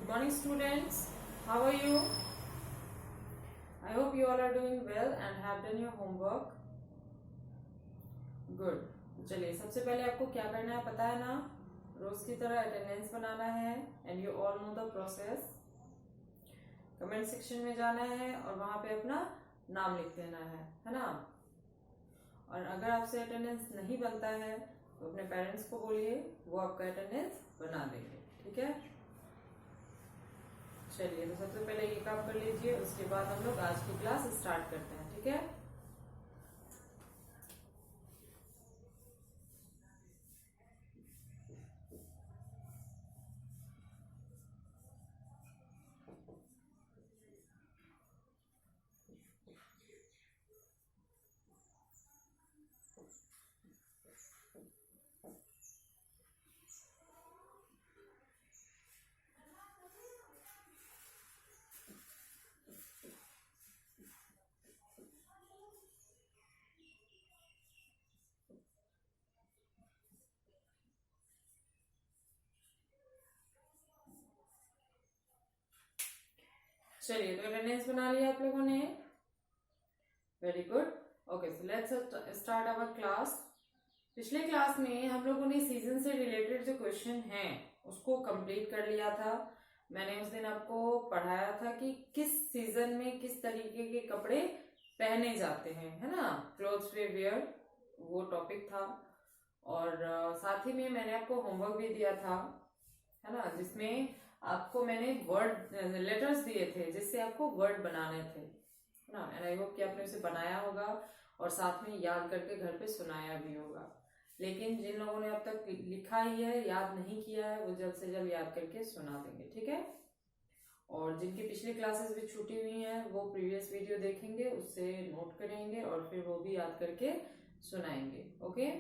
morning students, how are you? I hope you all are doing well and have done your homework. Good. चलिए सबसे पहले आपको क्या करना है पता है ना, रोज की तरह अटेंडेंस बनाना है and you all know the process. Comment section में जाना है और वहां पे अपना नाम लिख देना है ना. और अगर आपसे अटेंडेंस नहीं बनता है तो अपने पेरेंट्स को बोलिए, वो आपका अटेंडेंस बना देंगे. ठीक है. चलिए तो सबसे पहले ये काम कर लीजिए, उसके बाद हम लोग आज की क्लास स्टार्ट करते हैं. ठीक है. चलिए तो अटेंडेंस बना लिया आप लोगों ने. Very good. Okay, so let's start our class. पिछले क्लास में हम लोगों ने सीजन से रिलेटेड जो क्वेश्चन हैं उसको कंप्लीट कर लिया था. मैंने उस दिन आपको पढ़ाया था कि किस सीजन में किस तरीके के कपड़े पहने जाते हैं, है ना. क्लोथ्स वे वेयर, वो टॉपिक था. और साथ ही में मैंने आपको होमवर्क भी दिया था, है ना, जिसमें आपको मैंने वर्ड लेटर्स दिए थे जिससे आपको वर्ड बनाने थे, है ना. एंड आई होप कि आपने उसे बनाया होगा और साथ में याद करके घर पे सुनाया भी होगा. लेकिन जिन लोगों ने अब तक लिखा ही है, याद नहीं किया है, वो जल्द से जल्द याद करके सुना देंगे. ठीक है. और जिनकी पिछली क्लासेस भी छूटी हुई हैं वो प्रीवियस वीडियो देखेंगे, उससे नोट करेंगे और फिर वो भी याद करके सुनाएंगे. ओके.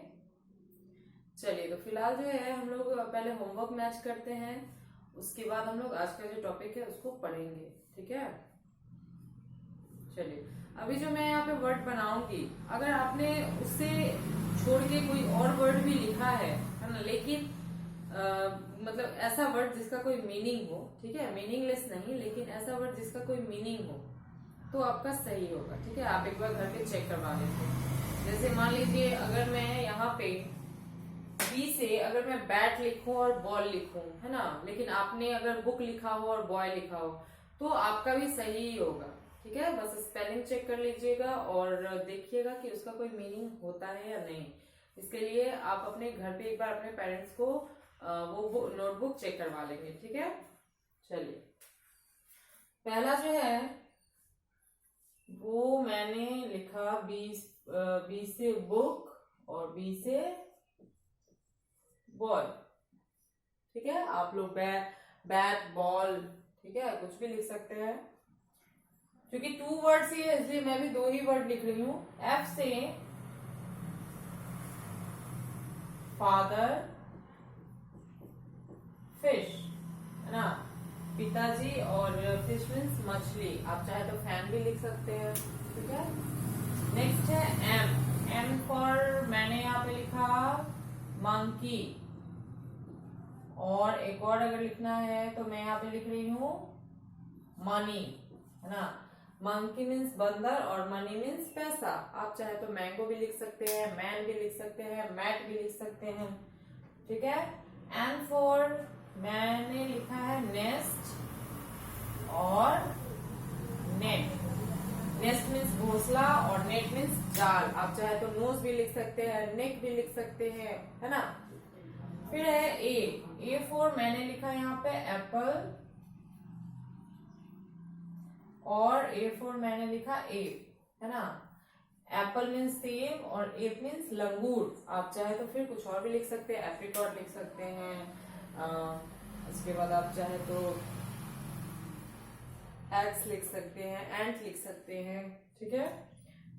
चलिए तो फिलहाल जो है हम लोग पहले होमवर्क मैच करते हैं, उसके बाद हम लोग आज का जो टॉपिक है उसको पढ़ेंगे. ठीक है. चलिए अभी जो मैं यहाँ पे वर्ड बनाऊंगी, अगर आपने उससे छोड़ के कोई और वर्ड भी लिखा है ना, लेकिन मतलब ऐसा वर्ड जिसका कोई मीनिंग हो, ठीक है, मीनिंगलेस नहीं, लेकिन ऐसा वर्ड जिसका कोई मीनिंग हो, तो आपका सही होगा. ठीक है. आप एक बार घर पे चेक करवा लेते. जैसे मान लीजिए अगर मैं यहाँ पे बी से अगर मैं बैट लिखूं और बॉल लिखूं, है ना, लेकिन आपने अगर बुक लिखा हो और बॉय लिखा हो तो आपका भी सही ही होगा. ठीक है. बस स्पेलिंग चेक कर लीजिएगा और देखिएगा कि उसका कोई मीनिंग होता है या नहीं. इसके लिए आप अपने घर पे एक बार अपने पेरेंट्स को वो नोटबुक चेक करवा लेंगे. ठीक है. चलिए पहला जो है वो मैंने लिखा बी से बुक और बी से बॉल. ठीक है. आप लोग बैट बॉल, ठीक है, कुछ भी लिख सकते हैं. क्योंकि 2 वर्ड्स ही है इसलिए मैं भी 2 ही वर्ड लिख रही हूं. एफ से फादर फिश, है ना, पिताजी, और फिश मीन्स मछली. आप चाहे तो फैन भी लिख सकते हैं. ठीक है. नेक्स्ट है एम फॉर मैंने यहाँ पे लिखा मंकी. और एक और अगर लिखना है तो मैं यहाँ पे लिख रही हूँ मनी, है ना. मंकी मीन्स बंदर और मनी मीन्स पैसा. आप चाहे तो मैंगो भी लिख सकते हैं, मैन भी लिख सकते हैं, मैट भी लिख सकते हैं. ठीक है. एंड फॉर मैंने लिखा है नेस्ट और नेट. नेस्ट मीन्स घोंसला और नेट मीन्स जाल. आप चाहे तो नोज भी लिख सकते हैं, नेक भी लिख सकते हैं, है ना. फिर है ए फॉर मैंने लिखा यहाँ पे एप्पल और ए फॉर मैंने लिखा एप, है ना. एप्पल मीन्स सेब और एप मीन्स लंगूर. आप चाहे तो फिर कुछ और भी लिख सकते हैं, एप्रिकॉट लिख सकते हैं. इसके बाद आप चाहे तो एग्स लिख सकते हैं, एंट लिख सकते हैं. ठीक है.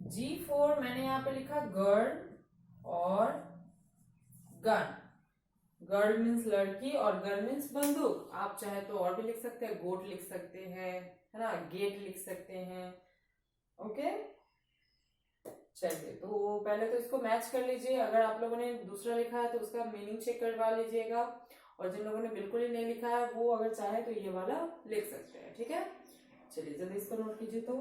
जी फॉर मैंने यहाँ पे लिखा गर्ल और गन. गर्ल मीन्स लड़की और गन मीन्स बंदूक. आप चाहे तो और भी लिख सकते हैं, गोट लिख सकते हैं, है ना, गेट लिख सकते हैं. ओके. चलिए तो पहले तो इसको मैच कर लीजिए. अगर आप लोगों ने दूसरा लिखा है तो उसका मीनिंग चेक करवा लीजिएगा और जिन लोगों ने बिल्कुल ही नहीं लिखा है वो अगर चाहे तो ये वाला लिख सकते हैं, ठीक है। चलिए जल्दी इसको नोट कीजिए। तो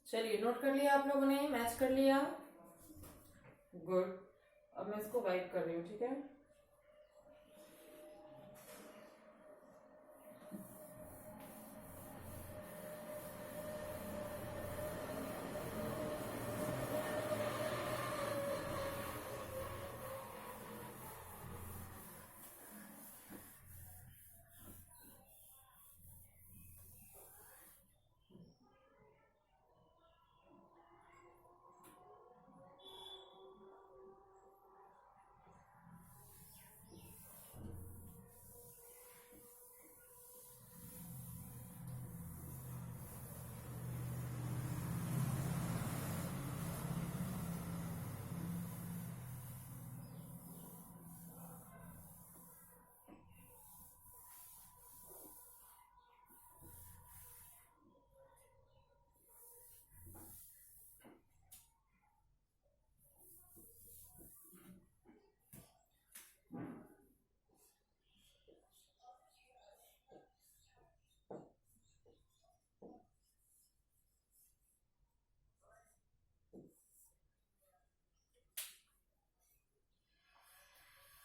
चलिए नोट कर लिया आप लोगों ने, मैच कर लिया, गुड। अब मैं इसको वाइप कर रही हूँ, ठीक है।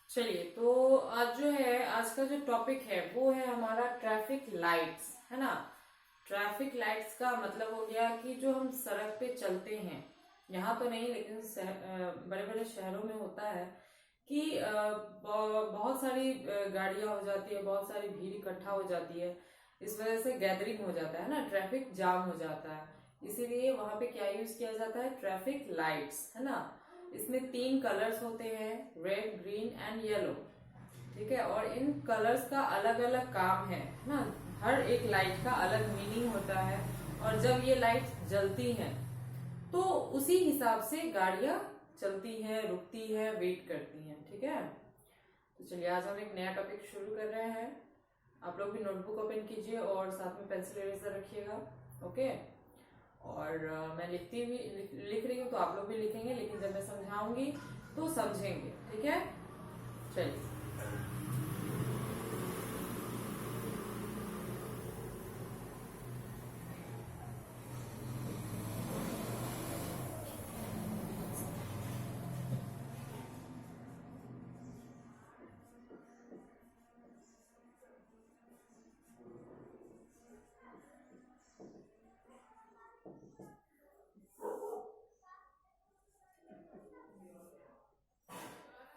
चलिए तो आज जो है, आज का जो टॉपिक है वो है हमारा ट्रैफिक लाइट्स, है ना। ट्रैफिक लाइट्स का मतलब हो गया कि जो हम सड़क पे चलते हैं, यहाँ तो नहीं लेकिन बड़े बड़े शहरों में होता है कि बहुत सारी गाड़ियां हो जाती है, बहुत सारी भीड़ इकट्ठा हो जाती है, इस वजह से गैदरिंग हो जाता है ना, ट्रैफिक जाम हो जाता है। इसीलिए वहां पे क्या यूज किया जाता है, ट्रैफिक लाइट्स, है ना। इसमें 3 कलर्स होते हैं, रेड, ग्रीन एंड येलो, ठीक है। और इन कलर्स का अलग अलग काम है ना, हर एक लाइट का अलग मीनिंग होता है। और जब ये लाइट जलती हैं तो उसी हिसाब से गाड़ियां चलती हैं, रुकती हैं, वेट करती हैं, ठीक है। तो चलिए आज हम एक नया टॉपिक शुरू कर रहे हैं। आप लोग भी नोटबुक ओपन कीजिए और साथ में पेंसिल इरेजर रखिएगा, ओके। और मैं लिख रही हूँ तो आप लोग भी लिखेंगे, लेकिन जब मैं समझाऊंगी तो समझेंगे, ठीक है। चलिए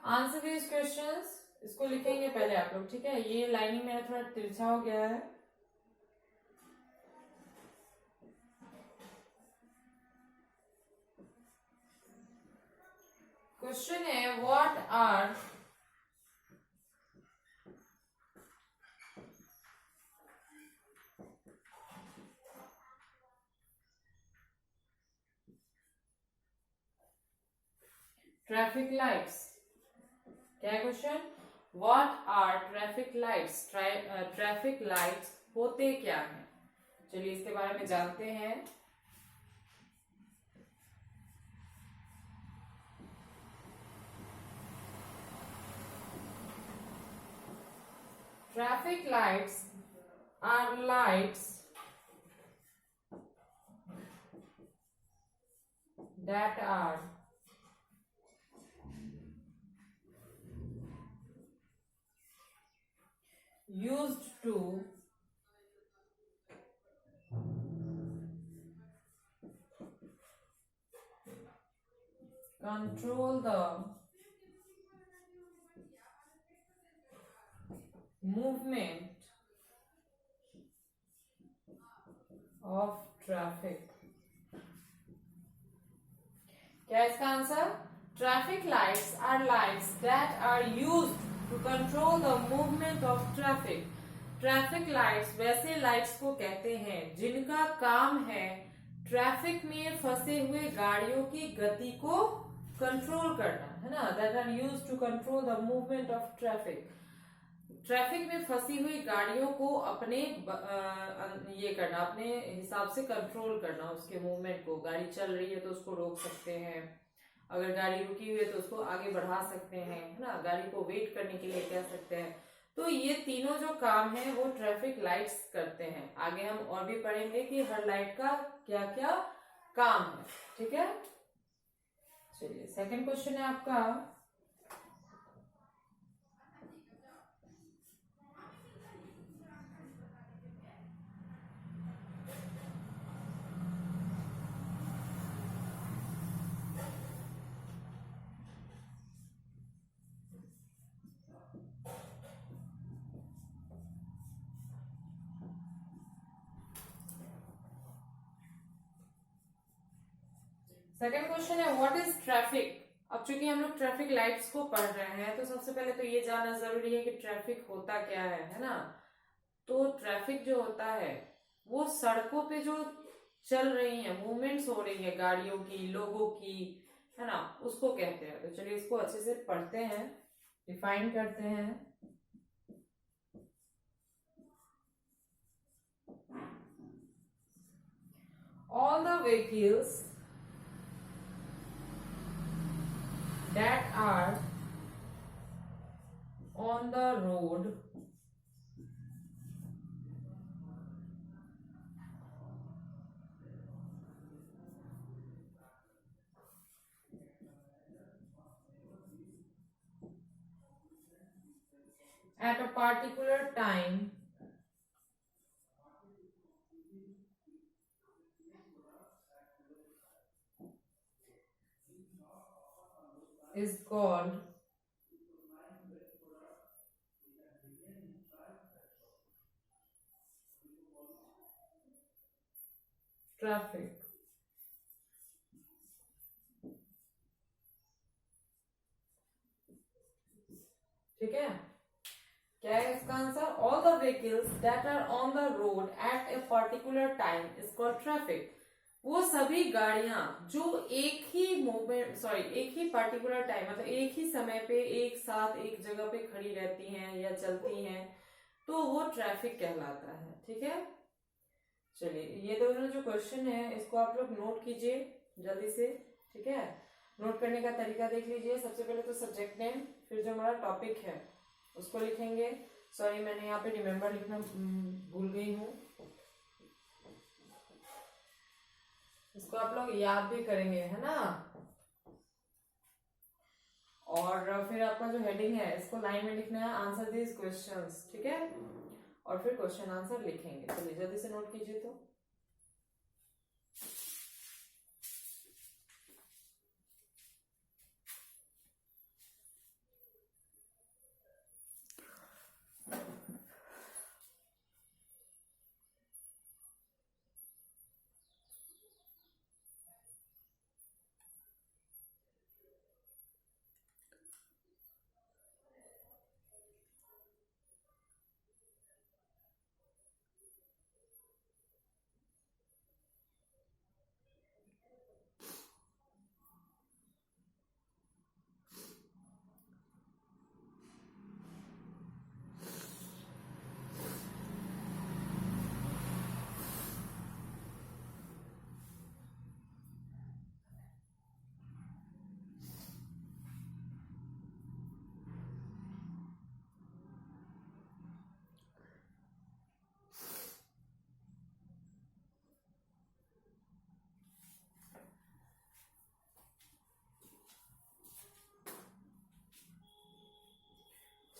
आंसर दीज क्वेश्चंस, इसको लिखेंगे पहले आप लोग, ठीक है। ये लाइनिंग मेरा थोड़ा तिरछा हो गया है। क्वेश्चन है, व्हाट आर ट्रैफिक लाइट्स। क्या है question? What are traffic lights? Traffic lights होते क्या हैं? चलिए इसके बारे में जानते हैं। Traffic lights are lights that are used to control the movement of traffic। क्या है इसका answer? Traffic lights are lights that are used to control the movement of traffic. Traffic lights वैसे लाइट्स को कहते हैं जिनका काम है ट्रैफिक में फंसे हुए गाड़ियों की गति को कंट्रोल करना, है ना। That are used to control the movement of traffic. Traffic में फंसी हुई गाड़ियों को अपने ये करना, अपने हिसाब से कंट्रोल करना उसके मूवमेंट को। गाड़ी चल रही है तो उसको रोक सकते हैं, अगर गाड़ी रुकी हुई है तो उसको आगे बढ़ा सकते हैं, है ना। गाड़ी को वेट करने के लिए कह सकते हैं। तो ये तीनों जो काम है वो ट्रैफिक लाइट्स करते हैं। आगे हम और भी पढ़ेंगे कि हर लाइट का क्या क्या काम है, ठीक है। चलिए सेकंड क्वेश्चन है आपका, सेकंड क्वेश्चन है व्हाट इज ट्रैफिक। अब चूंकि हम लोग ट्रैफिक लाइट्स को पढ़ रहे हैं तो सबसे पहले तो ये जानना जरूरी है कि ट्रैफिक होता क्या है ना। तो ट्रैफिक जो होता है वो सड़कों पे जो चल रही है, मूवमेंट्स हो रही है गाड़ियों की, लोगों की, है ना, उसको कहते हैं। तो चलिए इसको अच्छे से पढ़ते हैं, डिफाइन करते हैं। All the vehicles that are on the road at a particular time is called traffic। ठीक है, क्या है इसका answer? All the vehicles that are on the road at a particular time is called traffic. वो सभी गाड़ियां जो एक ही मूवमेंट एक ही पर्टिकुलर टाइम मतलब एक ही समय पे एक साथ एक जगह पे खड़ी रहती हैं या चलती हैं तो वो ट्रैफिक कहलाता है। ठीक है, चलिए ये दोनों जो क्वेश्चन है इसको आप लोग नोट कीजिए जल्दी से। ठीक है, नोट करने का तरीका देख लीजिए। सबसे पहले तो सब्जेक्ट नेम, फिर जो हमारा टॉपिक है उसको लिखेंगे। सॉरी मैंने यहाँ पे रिमेम्बर लिखना भूल गई हूँ, इसको आप लोग याद भी करेंगे, है ना। और फिर आपका जो हेडिंग है इसको लाइन में लिखना है, आंसर दिस क्वेश्चंस। ठीक है, और फिर क्वेश्चन आंसर लिखेंगे। चलिए जल्दी से नोट कीजिए। तो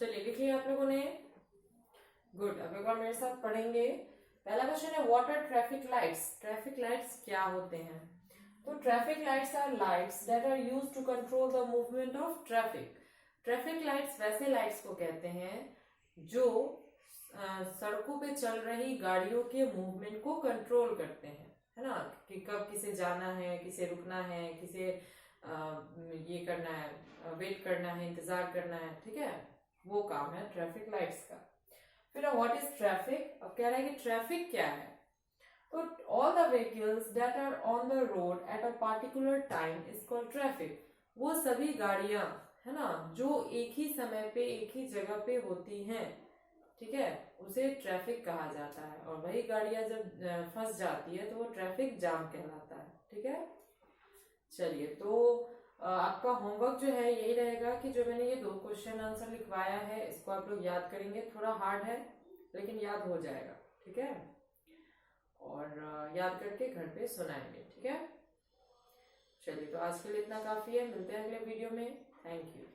चलिए लिख लिया आप लोगों ने। गुड। अब एक बार मेरे साथ पढ़ेंगे। पहला क्वेश्चन है what are traffic lights. Traffic lights क्या होते हैं? तो traffic lights are lights that are used to control the movement of traffic. Traffic lights वैसे लाइट्स को कहते हैं जो सड़कों पे चल रही गाड़ियों के मूवमेंट को कंट्रोल करते हैं, है ना, कि कब किसे जाना है, किसे रुकना है, किसे ये करना है, वेट करना है, इंतजार करना है, ठीक है, वो काम है ट्रैफिक लाइट्स का। फिर व्हाट इज ट्रैफिक? अब कह रहा है कि ट्रैफिक क्या है। तो all the vehicles that are on the road at a particular time is called traffic. वो सभी गाड़ियां, है ना, जो एक ही समय पे एक ही जगह पे होती हैं, ठीक है, उसे ट्रैफिक कहा जाता है। और वही गाड़ियां जब फंस जाती है तो वो ट्रैफिक जाम कहलाता है, ठीक है। चलिए, तो आपका होमवर्क जो है यही रहेगा कि जो मैंने ये 2 क्वेश्चन आंसर लिखवाया है इसको आप लोग याद करेंगे। थोड़ा हार्ड है लेकिन याद हो जाएगा, ठीक है, और याद करके घर पे सुनाएंगे, ठीक है। चलिए, तो आज के लिए इतना काफी है। मिलते हैं अगले वीडियो में। Thank you.